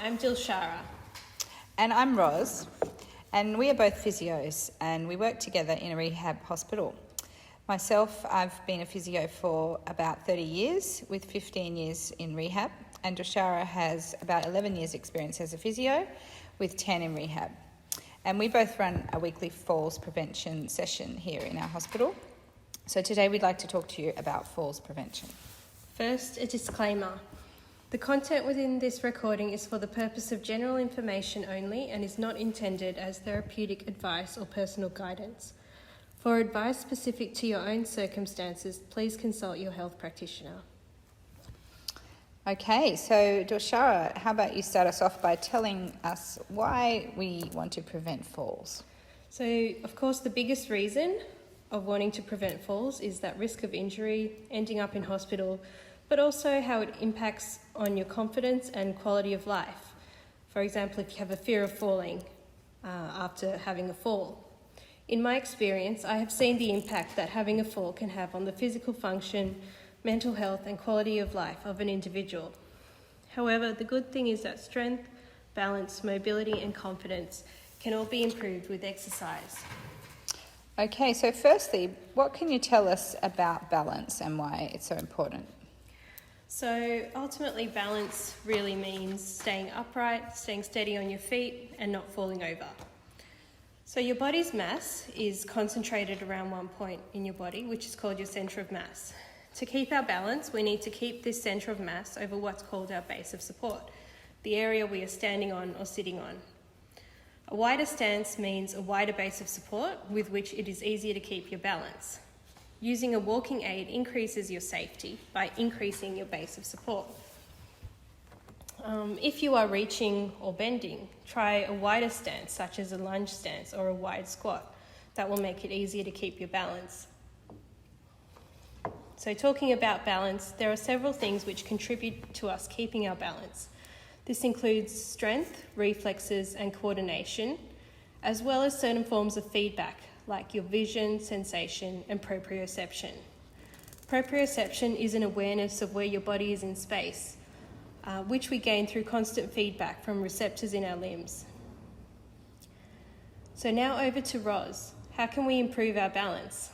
I'm Dilshara. And I'm Ros, and we are both physios, and we work together in a rehab hospital. Myself, I've been a physio for about 30 years, with 15 years in rehab, and Dilshara has about 11 years experience as a physio, with 10 in rehab. And we both run a weekly falls prevention session here in our hospital. So today we'd like to talk to you about falls prevention. First, a disclaimer. The content within this recording is for the purpose of general information only and is not intended as therapeutic advice or personal guidance. For advice specific to your own circumstances, please consult your health practitioner. Okay, so Dilshara, how about you start us off by telling us why we want to prevent falls? So, of course, the biggest reason of wanting to prevent falls is that risk of injury, ending up in hospital, but also how it impacts on your confidence and quality of life. For example, if you have a fear of falling after having a fall. In my experience, I have seen the impact that having a fall can have on the physical function, mental health and quality of life of an individual. However, the good thing is that strength, balance, mobility and confidence can all be improved with exercise. Okay, so firstly, what can you tell us about balance and why it's so important? So ultimately, balance really means staying upright, staying steady on your feet and not falling over. So your body's mass is concentrated around one point in your body, which is called your centre of mass. To keep our balance, we need to keep this centre of mass over what's called our base of support, the area we are standing on or sitting on. A wider stance means a wider base of support with which it is easier to keep your balance. Using a walking aid increases your safety by increasing your base of support. If you are reaching or bending, try a wider stance, such as a lunge stance or a wide squat. That will make it easier to keep your balance. So talking about balance, there are several things which contribute to us keeping our balance. This includes strength, reflexes and coordination, as well as certain forms of feedback, like your vision, sensation, and proprioception. Proprioception is an awareness of where your body is in space, which we gain through constant feedback from receptors in our limbs. So now over to Ros. How can we improve our balance?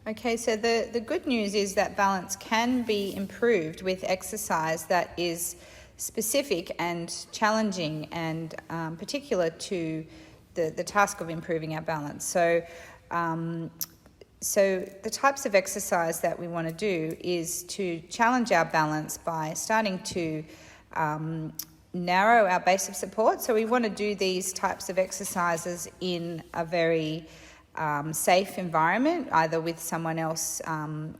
Okay, so the good news is that balance can be improved with exercise that is specific and challenging and particular to the task of improving our balance. So the types of exercise that we want to do is to challenge our balance by starting to narrow our base of support. So we want to do these types of exercises in a very safe environment, either with someone else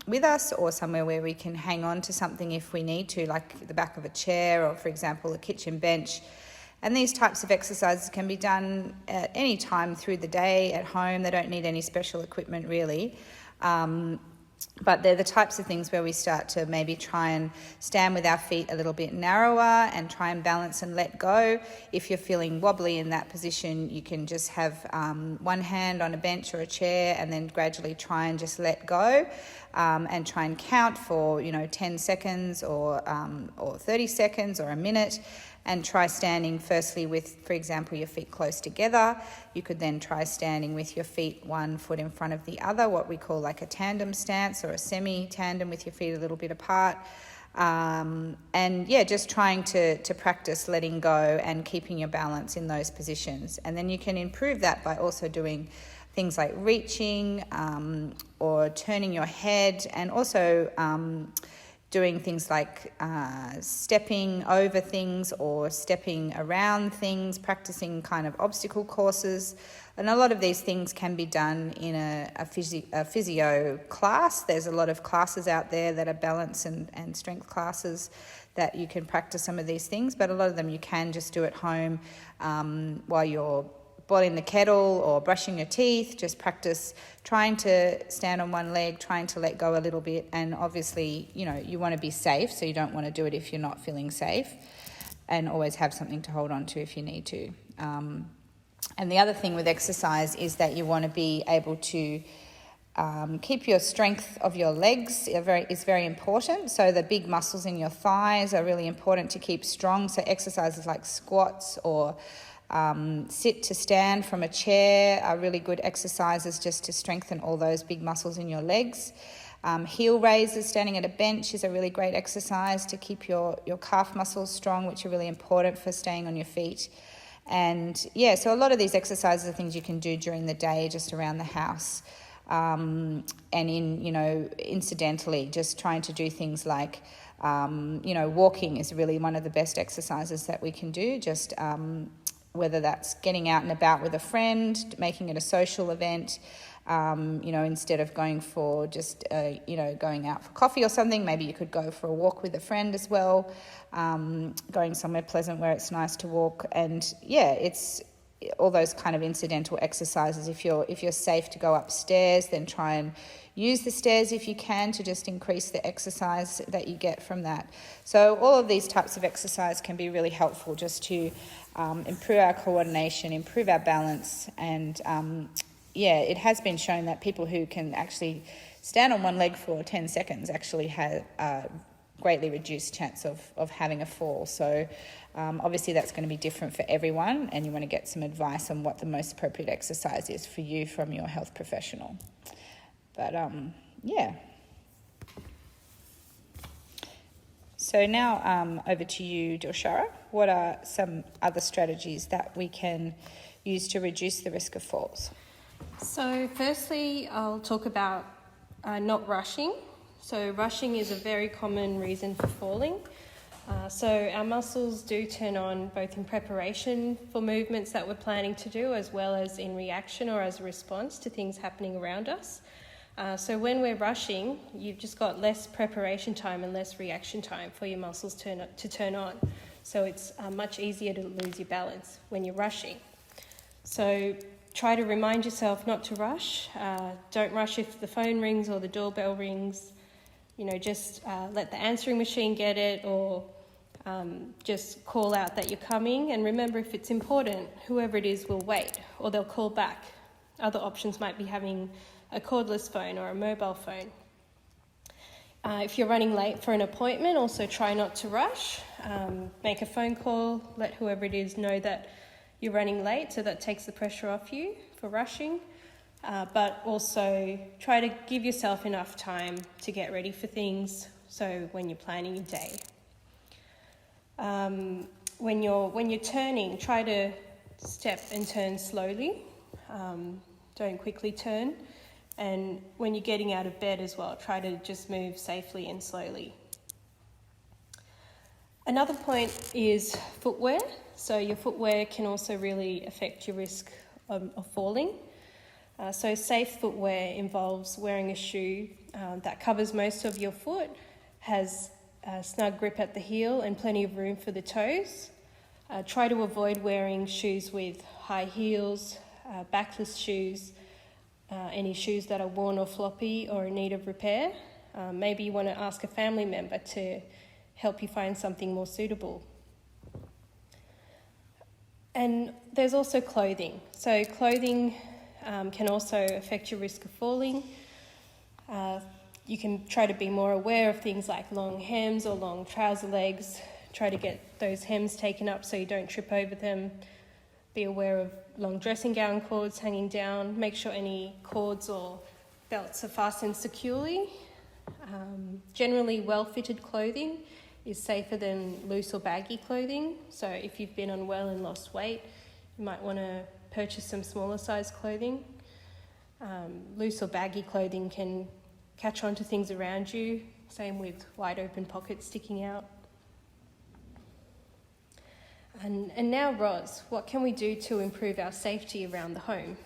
with us or somewhere where we can hang on to something if we need to, like the back of a chair or, for example, a kitchen bench. And these types of exercises can be done at any time through the day at home. They don't need any special equipment really. But they're the types of things where we start to maybe try and stand with our feet a little bit narrower and try and balance and let go. If you're feeling wobbly in that position, you can just have one hand on a bench or a chair and then gradually try and just let go and try and count for 10 seconds or 30 seconds or a minute. And try standing firstly with, for example, your feet close together. You could then try standing with your feet one foot in front of the other, what we call like a tandem stance or a semi-tandem with your feet a little bit apart. Just trying to practice letting go and keeping your balance in those positions. And then you can improve that by also doing things like reaching or turning your head and also doing things like stepping over things or stepping around things, practicing kind of obstacle courses. And a lot of these things can be done in a physio class. There's a lot of classes out there that are balance and strength classes that you can practice some of these things, but a lot of them you can just do at home while you're boiling the kettle or brushing your teeth. Just practice trying to stand on one leg, trying to let go a little bit. And obviously, you want to be safe, so you don't want to do it if you're not feeling safe, and always have something to hold on to if you need to. And the other thing with exercise is that you want to be able to Keep your strength of your legs is very important. So the big muscles in your thighs are really important to keep strong. So exercises like squats or sit to stand from a chair are really good exercises just to strengthen all those big muscles in your legs. Heel raises, standing at a bench, is a really great exercise to keep your calf muscles strong, which are really important for staying on your feet. And so a lot of these exercises are things you can do during the day just around the house. And incidentally, just trying to do things like, walking is really one of the best exercises that we can do, just whether that's getting out and about with a friend, making it a social event, instead of going for just, going out for coffee or something, maybe you could go for a walk with a friend as well, going somewhere pleasant where it's nice to walk. And it's all those kind of incidental exercises. If you're safe to go upstairs, then try and use the stairs if you can to just increase the exercise that you get from that. So all of these types of exercise can be really helpful just to improve our coordination, improve our balance, and it has been shown that people who can actually stand on one leg for 10 seconds actually have a greatly reduced chance of having a fall. So obviously that's going to be different for everyone, and you want to get some advice on what the most appropriate exercise is for you from your health professional. But So now over to you, Dilshara. What are some other strategies that we can use to reduce the risk of falls? So firstly, I'll talk about not rushing. So rushing is a very common reason for falling. So our muscles do turn on both in preparation for movements that we're planning to do, as well as in reaction or as a response to things happening around us. So when we're rushing, you've just got less preparation time and less reaction time for your muscles to turn on. So it's much easier to lose your balance when you're rushing. So try to remind yourself not to rush. Don't rush if the phone rings or the doorbell rings. Just let the answering machine get it, or just call out that you're coming. And remember, if it's important, whoever it is will wait, or they'll call back. Other options might be having a cordless phone or a mobile phone. If you're running late for an appointment, also try not to rush. Make a phone call, let whoever it is know that you're running late, so that takes the pressure off you for rushing. But also try to give yourself enough time to get ready for things, so when you're planning your day. When you're turning, try to step and turn slowly. Don't quickly turn. And when you're getting out of bed as well, try to just move safely and slowly. Another point is footwear. So your footwear can also really affect your risk of falling. So safe footwear involves wearing a shoe that covers most of your foot, has a snug grip at the heel and plenty of room for the toes. Try to avoid wearing shoes with high heels, backless shoes, any shoes that are worn or floppy or in need of repair. Maybe you want to ask a family member to help you find something more suitable. And there's also clothing. So clothing can also affect your risk of falling. You can try to be more aware of things like long hems or long trouser legs. Try to get those hems taken up so you don't trip over them. Be aware of long dressing gown cords hanging down. Make sure any cords or belts are fastened securely. Generally, well-fitted clothing is safer than loose or baggy clothing. So if you've been unwell and lost weight, you might want to purchase some smaller size clothing. Loose or baggy clothing can catch on to things around you. Same with wide open pockets sticking out. And now, Ros, what can we do to improve our safety around the home?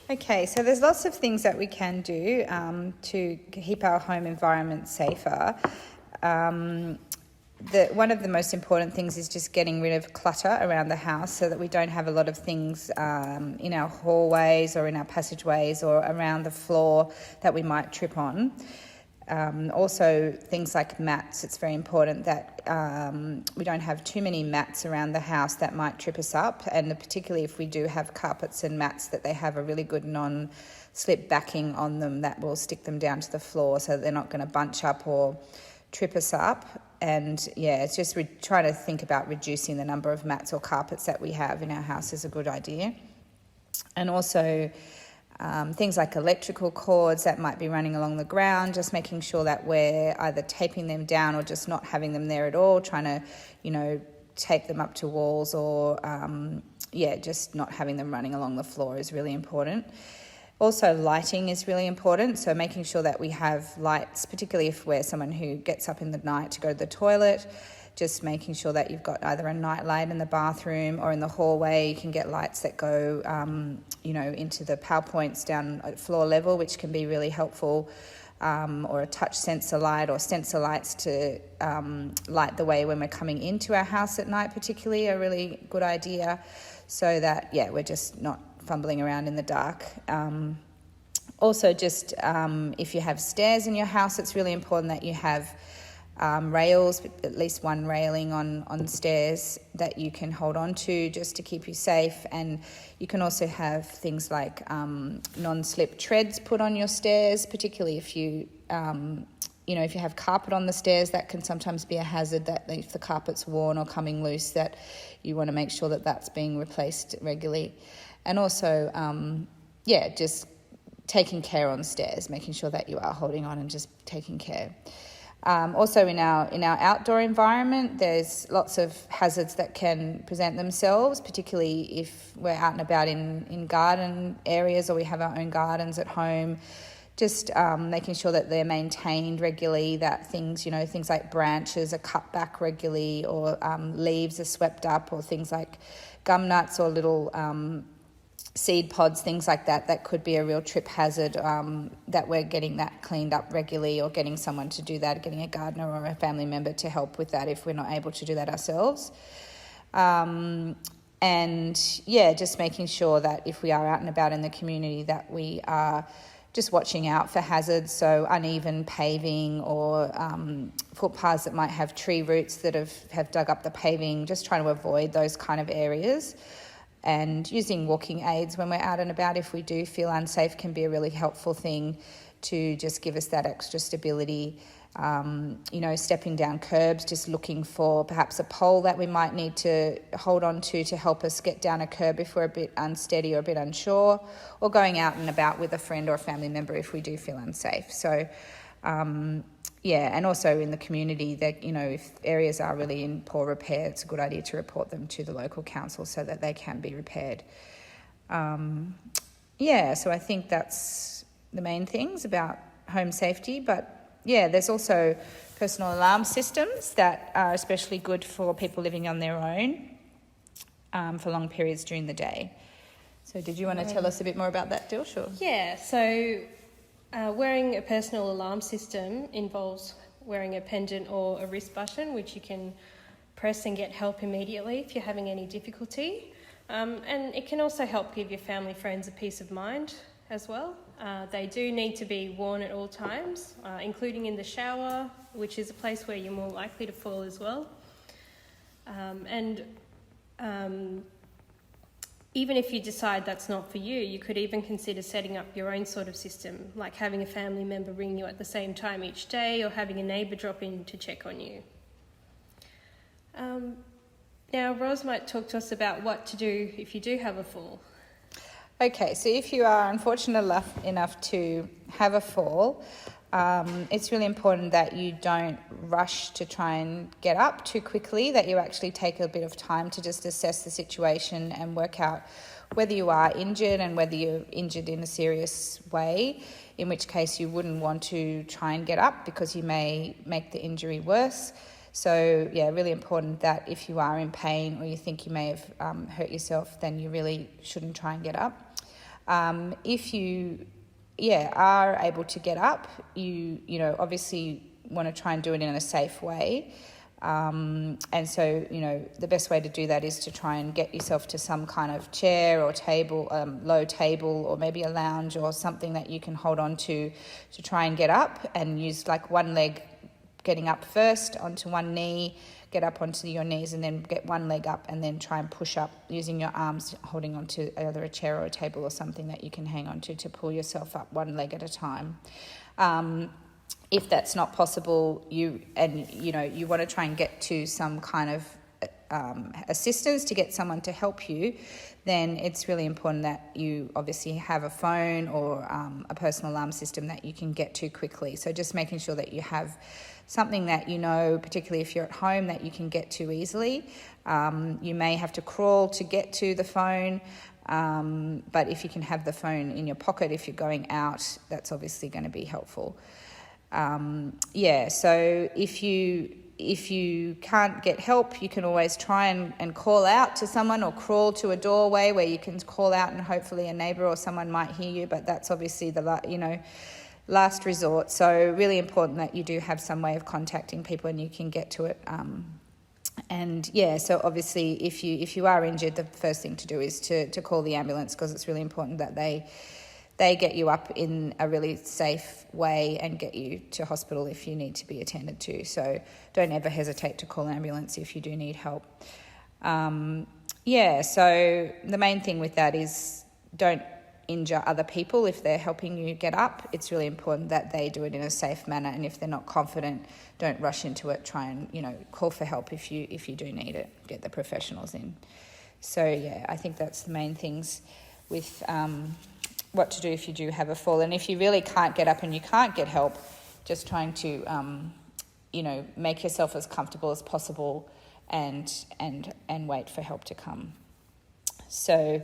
Okay, so there's lots of things that we can do to keep our home environment safer. One of the most important things is just getting rid of clutter around the house so that we don't have a lot of things in our hallways or in our passageways or around the floor that we might trip on. Also, things like mats, it's very important that we don't have too many mats around the house that might trip us up, and particularly if we do have carpets and mats, that they have a really good non-slip backing on them that will stick them down to the floor so that they're not going to bunch up or trip us up. And yeah, it's just trying to think about reducing the number of mats or carpets that we have in our house is a good idea. And also things like electrical cords that might be running along the ground, just making sure that we're either taping them down or just not having them there at all, trying to, tape them up to walls or, just not having them running along the floor is really important. Also, lighting is really important, so making sure that we have lights, particularly if we're someone who gets up in the night to go to the toilet, just making sure that you've got either a night light in the bathroom or in the hallway. You can get lights that go, into the power points down at floor level, which can be really helpful, or a touch sensor light or sensor lights to light the way when we're coming into our house at night, particularly, a really good idea, so that, we're just not fumbling around in the dark. Also, just if you have stairs in your house, it's really important that you have rails, at least one railing on stairs that you can hold on to just to keep you safe. And you can also have things like non-slip treads put on your stairs, particularly if you if you have carpet on the stairs. That can sometimes be a hazard, that if the carpet's worn or coming loose, that you want to make sure that that's being replaced regularly. And also, just taking care on stairs, making sure that you are holding on and just taking care. Also, in our outdoor environment, there's lots of hazards that can present themselves, particularly if we're out and about in garden areas or we have our own gardens at home. Just making sure that they're maintained regularly, that things like branches are cut back regularly, or leaves are swept up, or things like gum nuts or little seed pods, things like that could be a real trip hazard, that we're getting that cleaned up regularly, or getting someone to do that, getting a gardener or a family member to help with that if we're not able to do that ourselves. Just making sure that if we are out and about in the community, that we are just watching out for hazards, so uneven paving or footpaths that might have tree roots that have dug up the paving, just trying to avoid those kind of areas. And using walking aids when we're out and about if we do feel unsafe can be a really helpful thing to just give us that extra stability. Stepping down curbs, just looking for perhaps a pole that we might need to hold on to help us get down a curb if we're a bit unsteady or a bit unsure, or going out and about with a friend or a family member if we do feel unsafe. So, and also in the community, that if areas are really in poor repair, it's a good idea to report them to the local council so that they can be repaired. So I think that's the main things about home safety. But there's also personal alarm systems that are especially good for people living on their own for long periods during the day. So did you want to tell us a bit more about that, Dil? Sure. Yeah, so wearing a personal alarm system involves wearing a pendant or a wrist button, which you can press and get help immediately if you're having any difficulty. And it can also help give your family, friends a peace of mind as well. They do need to be worn at all times, including in the shower, which is a place where you're more likely to fall as well. Even if you decide that's not for you, you could even consider setting up your own sort of system, like having a family member ring you at the same time each day, or having a neighbour drop in to check on you. Now, Ros might talk to us about what to do if you do have a fall. Okay, so if you are unfortunate enough to have a fall, it's really important that you don't rush to try and get up too quickly, that you actually take a bit of time to just assess the situation and work out whether you are injured and whether you're injured in a serious way, in which case you wouldn't want to try and get up because you may make the injury worse. So, really important that if you are in pain or you think you may have hurt yourself, then you really shouldn't try and get up. If you are able to get up, you obviously want to try and do it in a safe way. And so, the best way to do that is to try and get yourself to some kind of chair or table, low table, or maybe a lounge or something that you can hold on to try and get up, and use like one leg getting up first onto one knee, get up onto your knees, and then get one leg up and then try and push up using your arms, holding onto either a chair or a table or something that you can hang on to pull yourself up one leg at a time. If that's not possible, you want to try and get to some kind of assistance to get someone to help you, then it's really important that you obviously have a phone or a personal alarm system that you can get to quickly. So just making sure that you have something that particularly if you're at home, that you can get to easily. You may have to crawl to get to the phone, but if you can have the phone in your pocket if you're going out, that's obviously going to be helpful. So if you can't get help, you can always try and call out to someone, or crawl to a doorway where you can call out and hopefully a neighbour or someone might hear you, but that's obviously the last resort. So really important that you do have some way of contacting people and you can get to it. So obviously if you are injured, the first thing to do is to call the ambulance, because it's really important that they get you up in a really safe way and get you to hospital if you need to be attended to. So don't ever hesitate to call an ambulance if you do need help. So the main thing with that is don't injure other people if they're helping you get up. It's really important that they do it in a safe manner, and if they're not confident, don't rush into it. Try and call for help if you do need it. Get the professionals in. So I think that's the main things with what to do if you do have a fall. And if you really can't get up and you can't get help, just trying to make yourself as comfortable as possible and wait for help to come. So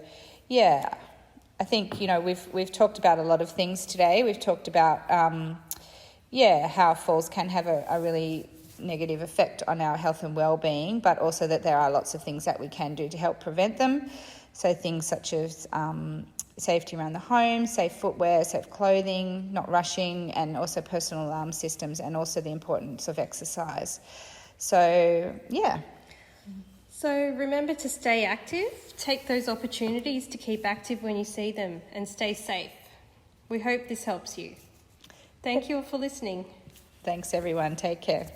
I think we've talked about a lot of things today. We've talked about how falls can have a really negative effect on our health and well-being, but also that there are lots of things that we can do to help prevent them. So things such as safety around the home, safe footwear, safe clothing, not rushing, and also personal alarm systems, and also the importance of exercise. So remember to stay active, take those opportunities to keep active when you see them, and stay safe. We hope this helps you. Thank you all for listening. Thanks everyone, take care.